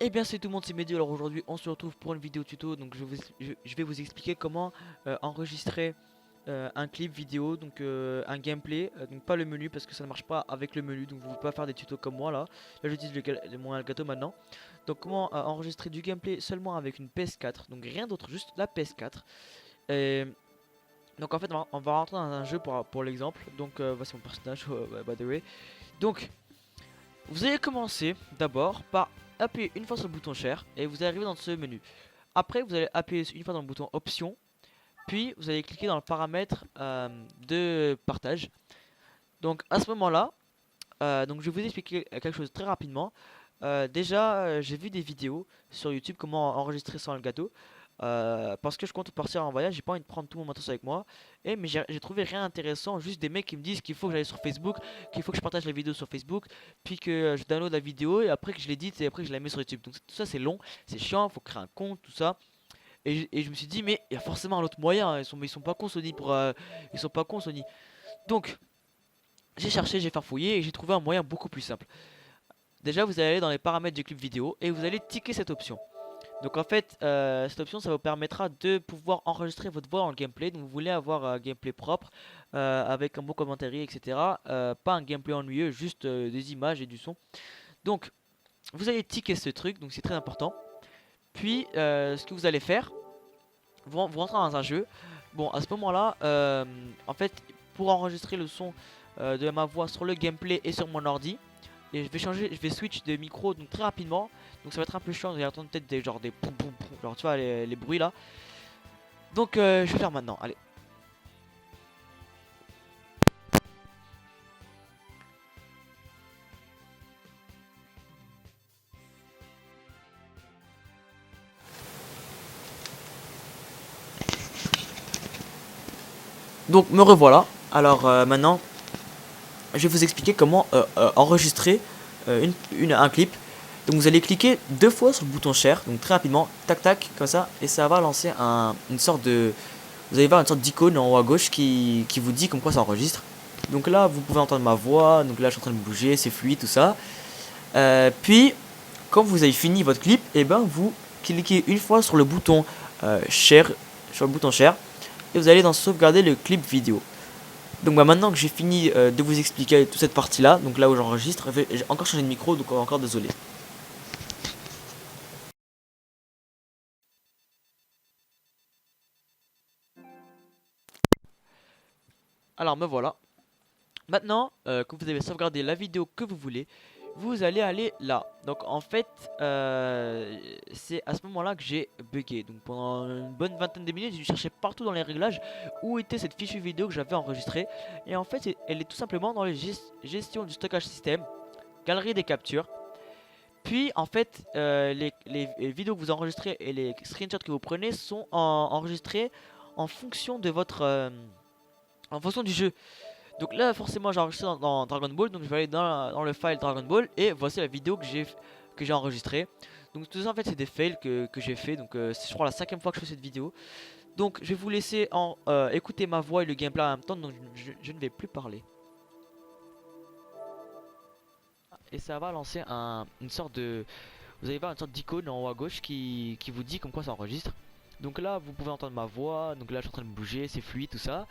Eh bien c'est tout le monde, c'est Mehdi. Alors aujourd'hui on se retrouve pour une vidéo tuto. Donc je vais vous expliquer comment enregistrer un clip vidéo, donc un gameplay, donc pas le menu parce que ça ne marche pas avec le menu, donc vous ne pouvez pas faire des tutos comme moi là. Là j'utilise mon Elgato maintenant. Donc comment enregistrer du gameplay seulement avec une PS4, donc rien d'autre, juste la PS4. Et donc en fait on va rentrer dans un jeu pour l'exemple. Donc voici mon personnage, by the way. Donc vous allez commencer d'abord par appuyer une fois sur le bouton share et vous allez arriver dans ce menu. Après vous allez appuyer une fois dans le bouton option, puis vous allez cliquer dans le paramètre de partage. Donc à ce moment là, donc je vais vous expliquer quelque chose très rapidement. Déjà j'ai vu des vidéos sur YouTube comment enregistrer sans Elgato. Parce que je compte partir en voyage, j'ai pas envie de prendre tout mon matos avec moi. Mais j'ai trouvé rien intéressant, juste des mecs qui me disent qu'il faut que j'aille sur Facebook, qu'il faut que je partage la vidéo sur Facebook, puis que je download la vidéo et après que je l'édite et après que je la mets sur YouTube. Donc tout ça c'est long, c'est chiant, faut créer un compte, tout ça. Et je me suis dit mais il y a forcément un autre moyen, hein. Mais ils sont pas cons Sony pour ils sont pas cons Sony. Donc j'ai cherché, j'ai farfouillé et j'ai trouvé un moyen beaucoup plus simple. Déjà vous allez aller dans les paramètres du clip vidéo et vous allez ticker cette option. Donc en fait, cette option ça vous permettra de pouvoir enregistrer votre voix dans le gameplay. Donc vous voulez avoir un gameplay propre avec un bon commentaire, etc. Pas un gameplay ennuyeux, juste des images et du son. Donc vous allez ticker ce truc, donc c'est très important. Puis ce que vous allez faire, vous rentrez dans un jeu. Bon, à ce moment-là, en fait, pour enregistrer le son de ma voix sur le gameplay et sur mon ordi, et je vais switch de micro donc très rapidement. Donc ça va être un peu chiant, vous allez entendre peut-être des genre des poum poum poum, genre tu vois les bruits là. Donc je vais faire maintenant, allez. Donc me revoilà. Alors maintenant, je vais vous expliquer comment enregistrer un clip. Donc vous allez cliquer deux fois sur le bouton share, donc très rapidement, tac tac, comme ça, et ça va lancer une sorte de... Vous allez voir une sorte d'icône en haut à gauche qui vous dit comme quoi ça enregistre. Donc là, vous pouvez entendre ma voix, donc là je suis en train de bouger, c'est fluide, tout ça. Puis, quand vous avez fini votre clip, et ben vous cliquez une fois sur le bouton share, et vous allez dans sauvegarder le clip vidéo. Donc bah, maintenant que j'ai fini de vous expliquer toute cette partie là, donc là où j'enregistre, j'ai encore changé de micro, donc encore désolé. Alors me voilà. Maintenant que vous avez sauvegardé la vidéo que vous voulez, vous allez aller là. Donc en fait c'est à ce moment là que j'ai bugué. Donc pendant une bonne vingtaine de minutes je cherchais partout dans les réglages où était cette fichue vidéo que j'avais enregistrée. Et en fait elle est tout simplement dans les gestions du stockage système, galerie des captures. Puis en fait les vidéos que vous enregistrez et les screenshots que vous prenez sont enregistrés en fonction de votre en fonction du jeu. Donc là forcément j'ai enregistré dans Dragon Ball, donc je vais aller dans le file Dragon Ball et voici la vidéo que j'ai enregistrée. Donc tout ça en fait c'est des fails que j'ai fait, donc c'est je crois la cinquième fois que je fais cette vidéo. Donc je vais vous laisser écouter ma voix et le gameplay en même temps, donc je ne vais plus parler. Et ça va lancer une sorte de... Vous allez voir une sorte d'icône en haut à gauche qui vous dit comme quoi ça enregistre. Donc là vous pouvez entendre ma voix, donc là je suis en train de bouger, c'est fluide tout ça.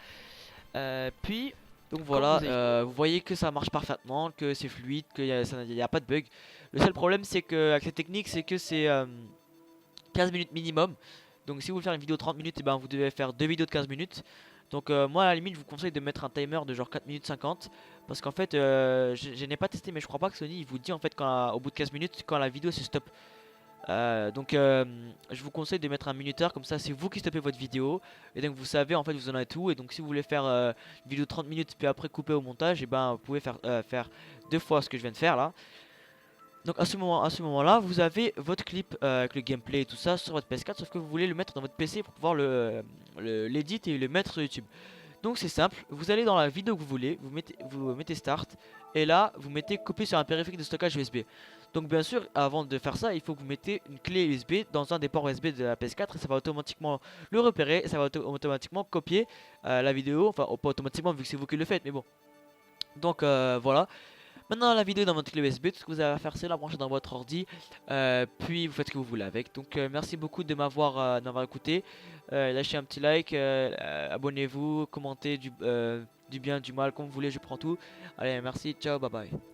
Puis donc voilà, vous voyez que ça marche parfaitement, que c'est fluide, qu'il n'y a pas de bug. Le seul problème c'est que avec cette technique c'est que c'est 15 minutes minimum. Donc si vous voulez faire une vidéo de 30 minutes, et ben vous devez faire deux vidéos de 15 minutes. Donc moi à la limite je vous conseille de mettre un timer de genre 4 minutes 50. Parce qu'en fait je n'ai pas testé mais je crois pas que Sony il vous dit en fait quand, au bout de 15 minutes quand la vidéo se stoppe. Je vous conseille de mettre un minuteur, comme ça c'est vous qui stoppez votre vidéo et donc vous savez en fait vous en avez tout. Et donc si vous voulez faire une vidéo de 30 minutes puis après couper au montage, et ben vous pouvez faire deux fois ce que je viens de faire là. Donc à ce moment là vous avez votre clip avec le gameplay et tout ça sur votre PS4, sauf que vous voulez le mettre dans votre PC pour pouvoir l'édit et le mettre sur YouTube. Donc c'est simple, vous allez dans la vidéo que vous voulez, vous mettez start et là vous mettez copier sur un périphérique de stockage USB. Donc bien sûr avant de faire ça il faut que vous mettez une clé USB dans un des ports USB de la PS4 et ça va automatiquement le repérer et ça va automatiquement copier la vidéo, enfin pas automatiquement vu que c'est vous qui le faites mais bon. Donc voilà, Maintenant la vidéo est dans votre clé USB, tout ce que vous avez à faire c'est la brancher dans votre ordi, puis vous faites ce que vous voulez avec. Donc merci beaucoup de m'avoir écouté. Lâchez un petit like, abonnez-vous, commentez du bien, du mal, comme vous voulez, je prends tout. Allez, merci, ciao, bye bye.